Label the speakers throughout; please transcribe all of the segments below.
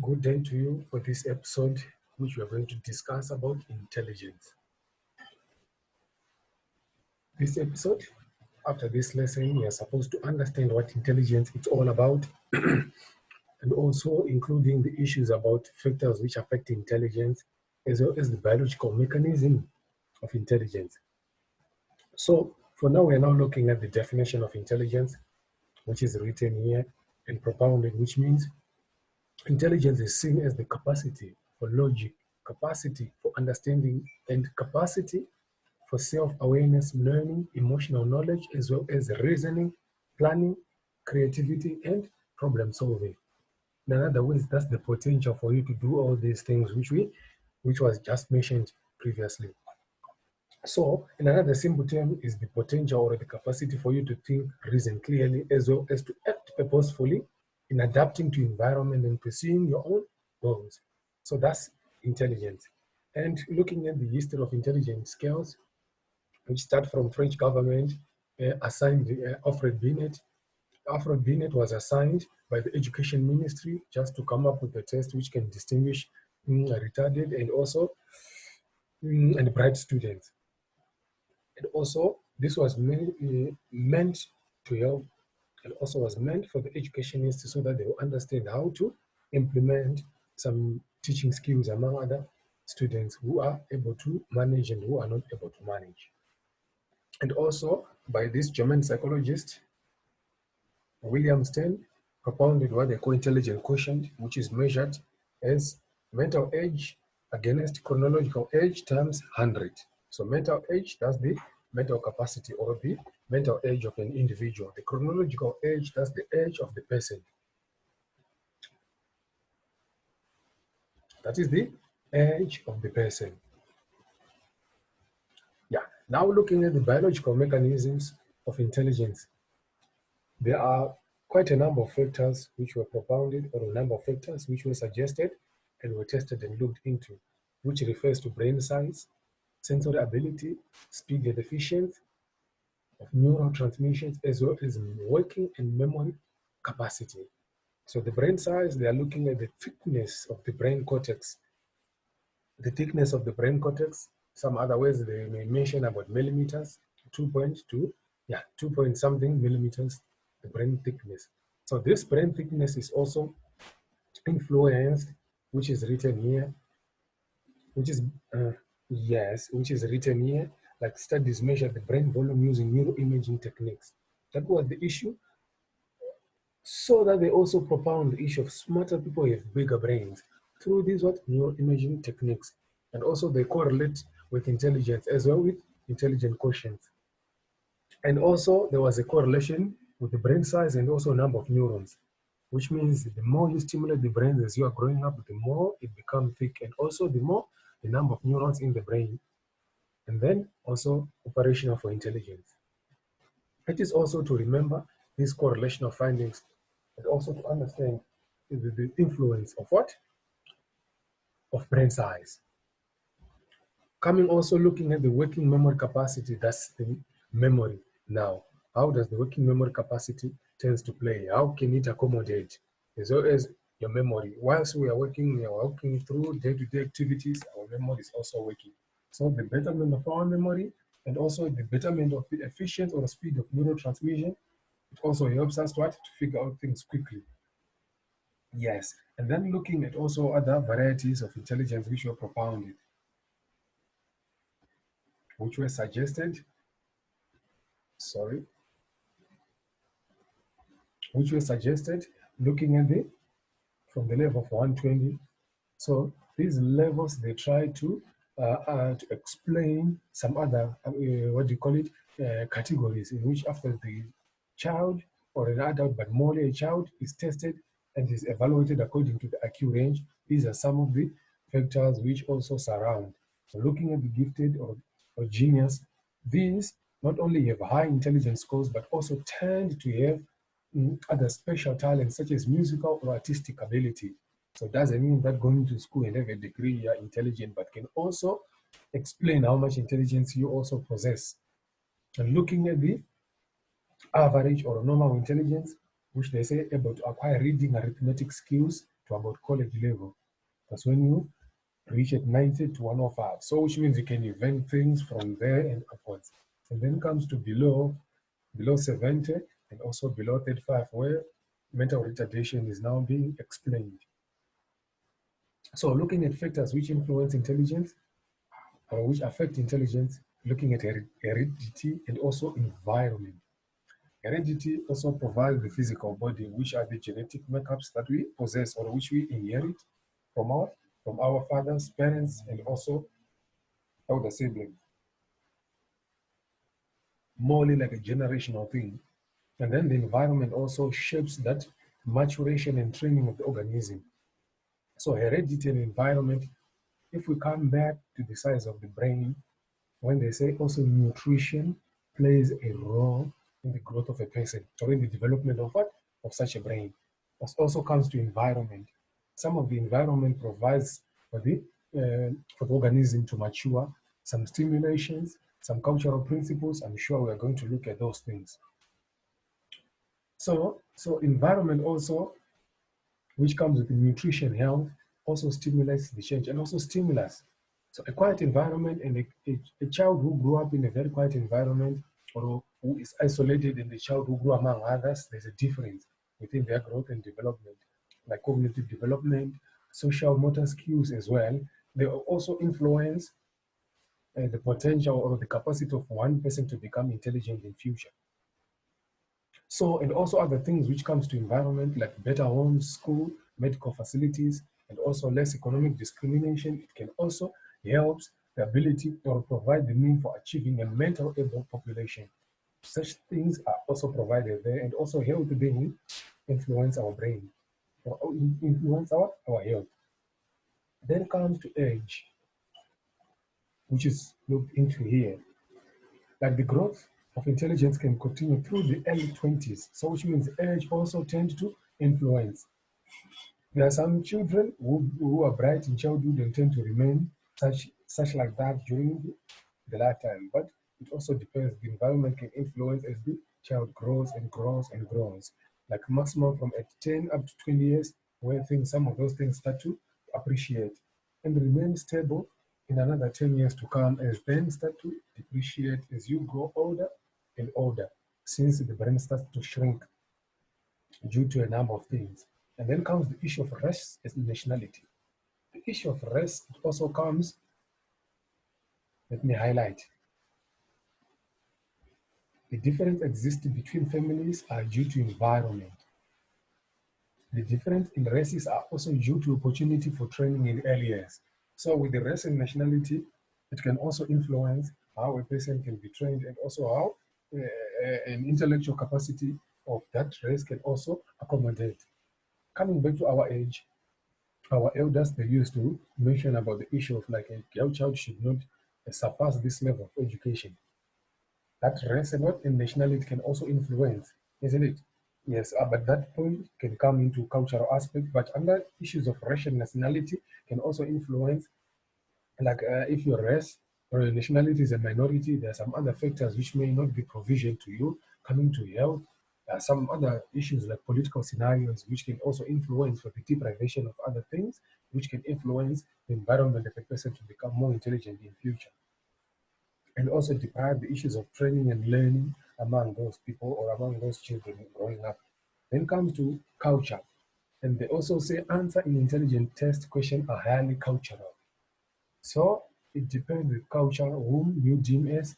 Speaker 1: Good day to you for this episode, which we are going to discuss about intelligence. This episode, after this lesson, we are supposed to understand what intelligence is all about, and also including the issues about factors which affect intelligence, as well as the biological mechanism of intelligence. So, for now, we are now looking at the definition of intelligence, which is written here and propounded, which means intelligence is seen as the capacity for logic, capacity for understanding, and capacity for self-awareness, learning, emotional knowledge, as well as reasoning, planning, creativity, and problem solving. In other words, that's the potential for you to do all these things which was just mentioned previously. So, in another simple term, is the potential or the capacity for you to think, reason clearly, as well as to act purposefully in adapting to environment and pursuing your own goals. So that's intelligence. And looking at the history of intelligence scales, which start from French government, assigned Alfred Binet. Alfred Binet was assigned by the Education Ministry just to come up with a test which can distinguish retarded and also and bright students. And also, this was meant to help, and also was meant for the educationists so that they will understand how to implement some teaching skills among other students who are able to manage and who are not able to manage. And also, by this German psychologist, William Stein propounded what they call intelligence quotient, which is measured as mental age against chronological age times 100. So mental age, that's the mental capacity or the mental age of an individual. The chronological age, that's the age of the person. That is the age of the person. Yeah. Now looking at the biological mechanisms of intelligence, there are quite a number of factors which were propounded, or a number of factors which were suggested and were tested and looked into, which refers to brain size, sensory ability, speed and efficiency of neural transmissions, as well as working and memory capacity. So the brain size, they are looking at the thickness of the brain cortex. The thickness of the brain cortex, some other ways they may mention about millimeters, 2.2, yeah, 2 point something millimeters, the brain thickness. So this brain thickness is also influenced, which is written here, which is, yes, which is written here, like studies measure the brain volume using neuroimaging techniques. That was the issue. So that they also propound the issue of smarter people have bigger brains through these what neuroimaging techniques. And also they correlate with intelligence as well with intelligent quotient. And also there was a correlation with the brain size and also number of neurons, which means the more you stimulate the brain as you are growing up, the more it becomes thick, and also the more the number of neurons in the brain, and then also operational for intelligence. It is also to remember this correlation of findings and also to understand the influence of what? Of brain size. Coming also looking at the working memory capacity, that's the memory now. How does the working memory capacity tends to play? How can it accommodate as well as your memory? Whilst we are working through day-to-day activities, our memory is also working. So the betterment of our memory and also the betterment of the efficiency or speed of neurotransmission, it also helps us to figure out things quickly. Yes, and then looking at also other varieties of intelligence which were propounded, which were suggested, sorry, which were suggested looking at the from the level of 120. So these levels, they try to explain some other, what do you call it, categories in which after the child or an adult, but more a child is tested and is evaluated according to the IQ range. These are some of the factors which also surround. So looking at the gifted or genius, these not only have high intelligence scores, but also tend to have other special talents such as musical or artistic ability. So it doesn't mean that going to school and have a degree you are intelligent, but can also explain how much intelligence you also possess. And looking at the average or normal intelligence, which they say able to acquire reading arithmetic skills, to about college level. That's when you reach at 90 to 105. So which means you can invent things from there and upwards. And then comes to below 70 and also below 35, where mental retardation is now being explained. So looking at factors which influence intelligence or which affect intelligence, looking at heredity and also environment. Heredity also provides the physical body, which are the genetic makeups that we possess or which we inherit from our fathers, parents, and also elder siblings. Morely like a generational thing. And then the environment also shapes that maturation and training of the organism. So heredity and environment, if we come back to the size of the brain, when they say also nutrition plays a role in the growth of a person or in the development of what? Of such a brain. That also comes to environment. Some of the environment provides for the organism to mature, some stimulations, some cultural principles. I'm sure we're going to look at those things. So environment also, which comes with nutrition, health, also stimulates the change and also stimulus. So a quiet environment and a child who grew up in a very quiet environment or who is isolated and the child who grew among others, there's a difference within their growth and development, like cognitive development, social motor skills as well. They also influence the potential or the capacity of one person to become intelligent in future. So, and also other things which comes to environment like better homes, school, medical facilities, and also less economic discrimination. It can also help the ability or provide the means for achieving a mental able population. Such things are also provided there and also health being influence our brain or influence our health. Then comes to age, which is looked into here. Like the growth of intelligence can continue through the early 20s. So which means age also tends to influence. There are some children who are bright in childhood and tend to remain such like that during the lifetime. But it also depends. The environment can influence as the child grows and grows and grows. Like maximum from at 10 up to 20 years, where some of those things start to appreciate and remain stable in another 10 years to come, as then start to depreciate as you grow older and older, since the brain starts to shrink due to a number of things. And then comes the issue of race and nationality. The issue of race also comes, let me highlight, the difference existing between families are due to environment. The difference in races are also due to opportunity for training in early years. So with the race and nationality, it can also influence how a person can be trained and also how an intellectual capacity of that race can also accommodate. Coming back to our age, our elders, they used to mention about the issue of like a girl child should not surpass this level of education. That race and what and nationality can also influence, isn't it? Yes, but that point can come into cultural aspect, but under issues of racial nationality can also influence, like if your race or your nationality is a minority, there are some other factors which may not be provisioned to you, coming to health. There are some other issues like political scenarios which can also influence for the deprivation of other things, which can influence the environment of a person to become more intelligent in future. And also deprive the issues of training and learning among those people or among those children growing up. Then comes to culture. And they also say answer in intelligent test question are highly cultural. So it depends with culture whom you deem as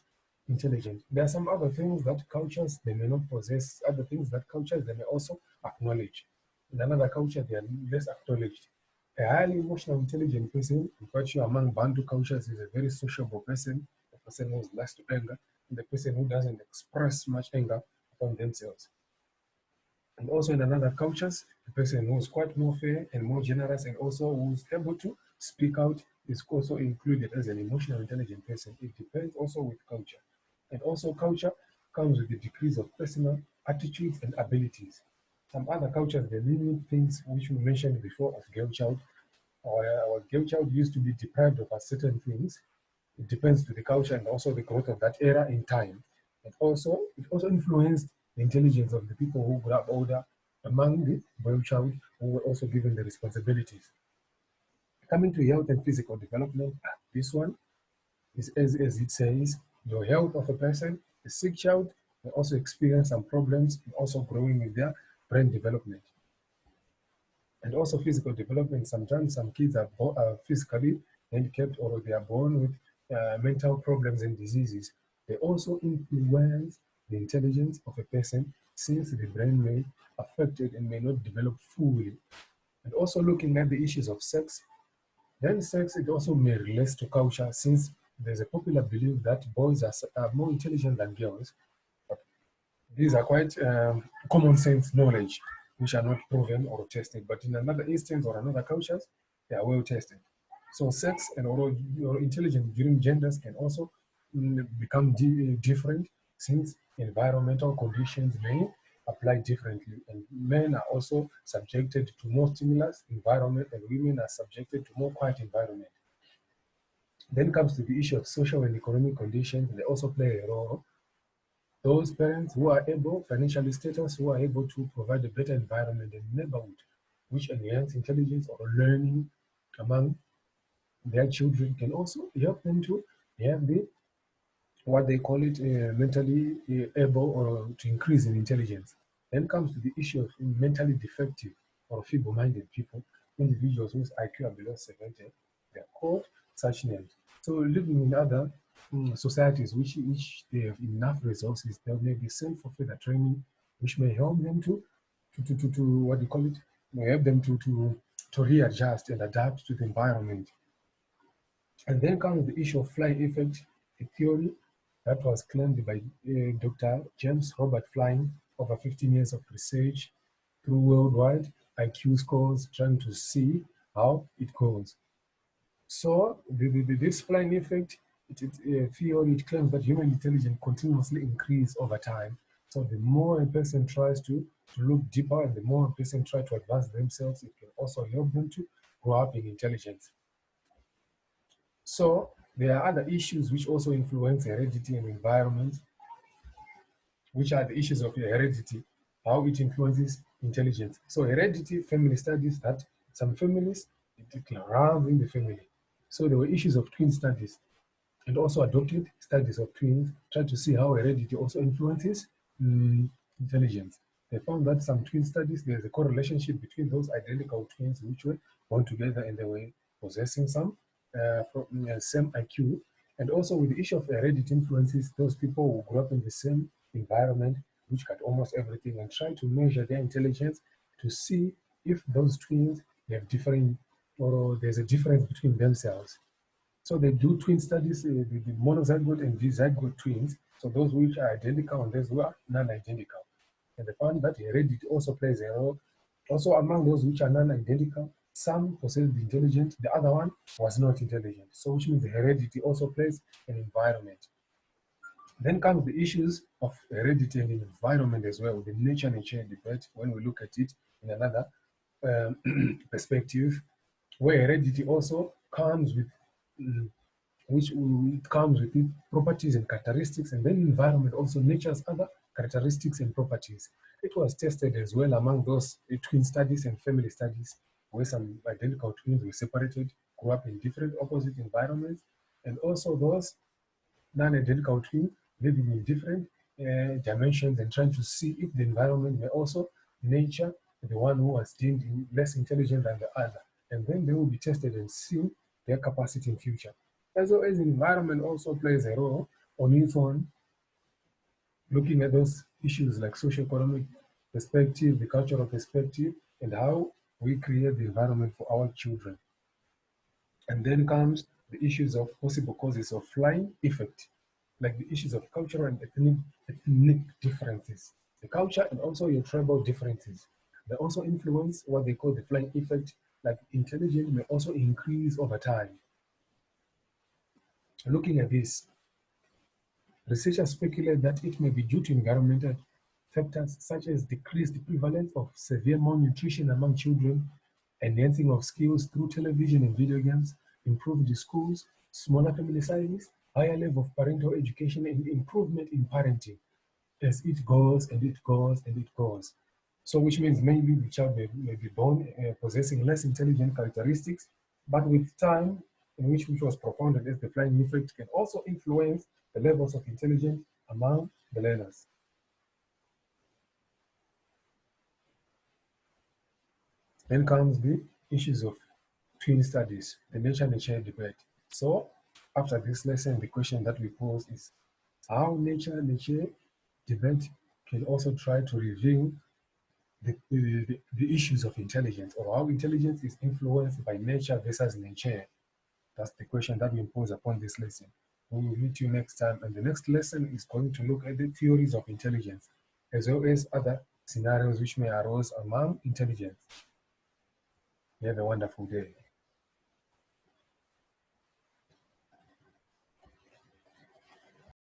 Speaker 1: intelligent. There are some other things that cultures they may not possess, other things that cultures they may also acknowledge. In another culture, they are less acknowledged. A highly emotional intelligent person, in virtue among Bantu cultures, is a very sociable person, a person who is less to anger, and the person who doesn't express much anger upon themselves. And also in another cultures, the person who's quite more fair and more generous and also who's able to speak out is also included as an emotional intelligent person. It depends also with culture. And also culture comes with the degrees of personal attitudes and abilities. Some other cultures, they limit things which we mentioned before of girl child. Our girl child used to be deprived of certain things. It depends to the culture and also the growth of that era in time. And also, it also influenced the intelligence of the people who grew up older among the boy child who were also given the responsibilities. Coming to health and physical development, this one is as it says, the health of a person, a sick child may also experience some problems in also growing with their brain development. And also physical development, sometimes some kids are physically handicapped or they are born with mental problems and diseases. They also influence the intelligence of a person since the brain may affected and may not develop fully. And also looking at the issues of sex, then sex, it also may relate to culture since there's a popular belief that boys are more intelligent than girls. But these are quite common sense knowledge, which are not proven or tested. But in another instance or another cultures, they are well tested. So sex and or intelligence during genders can also become different since environmental conditions may apply differently. And men are also subjected to more stimulus environment and women are subjected to more quiet environment. Then comes to the issue of social and economic conditions. They also play a role. Those parents who are able, financially status, who are able to provide a better environment in neighborhood, which enhance intelligence or learning among their children, can also help them to have the what they call it mentally able or to increase in intelligence. Then comes to the issue of mentally defective or feeble-minded people, individuals whose IQ are below 70, they are called such names. So living in other societies which they have enough resources, there may be sent for further training, which may help them to what do you call it, may help them to readjust and adapt to the environment. And then comes the issue of flying effect, a theory that was claimed by Dr. James Robert Flying over 15 years of research through worldwide IQ scores, trying to see how it goes. So this flying effect, theory, it claims that human intelligence continuously increase over time. So the more a person tries to look deeper and the more a person tries to advance themselves, it can also help them to grow up in intelligence. So there are other issues which also influence heredity and environment, which are the issues of heredity, how it influences intelligence. So heredity, family studies that some families, it runs in the family. So there were issues of twin studies and also adopted studies of twins, trying to see how heredity also influences intelligence. They found that some twin studies, there's a correlation between those identical twins which were born together and they were possessing some same IQ. And also with the issue of heredity influences, those people who grew up in the same environment, which got almost everything, and try to measure their intelligence to see if those twins have different or there's a difference between themselves. So they do twin studies, the monozygote and dizygote twins, so those which are identical and those who are non-identical. And they found that heredity also plays a role. Also among those which are non-identical, some possess the intelligence, the other one was not intelligent. So which means the heredity also plays an environment. Then comes the issues of heredity and environment as well, the nature debate, when we look at it in another perspective, where heredity also comes with which it comes with its properties and characteristics, and then environment also nature's other characteristics and properties. It was tested as well among those twin studies and family studies, where some identical twins were separated, grew up in different opposite environments, and also those non-identical twins living in different dimensions and trying to see if the environment may also nature the one who was deemed less intelligent than the other. And then they will be tested and see their capacity in future. As well as the environment also plays a role on its own, looking at those issues like socio-economic perspective, the cultural perspective, and how we create the environment for our children. And then comes the issues of possible causes of flying effect, like the issues of cultural and ethnic differences. The culture and also your tribal differences. They also influence what they call the flying effect, like intelligence may also increase over time. Looking at this, researchers speculate that it may be due to environmental factors such as decreased prevalence of severe malnutrition among children, enhancing of skills through television and video games, improved schools, smaller family sizes, higher level of parental education, and improvement in parenting as it goes and it goes and it goes. So which means maybe the child may be born possessing less intelligent characteristics, but with time in which was propounded as the flying effect can also influence the levels of intelligence among the learners. Then comes the issues of twin studies, the nature-nature debate. So after this lesson, the question that we pose is how nature-nature debate can also try to reveal the issues of intelligence, or how intelligence is influenced by nature versus nature. That's the question that we impose upon this lesson. We will meet you next time, and the next lesson is going to look at the theories of intelligence, as well as other scenarios which may arise among intelligence. You have a wonderful day.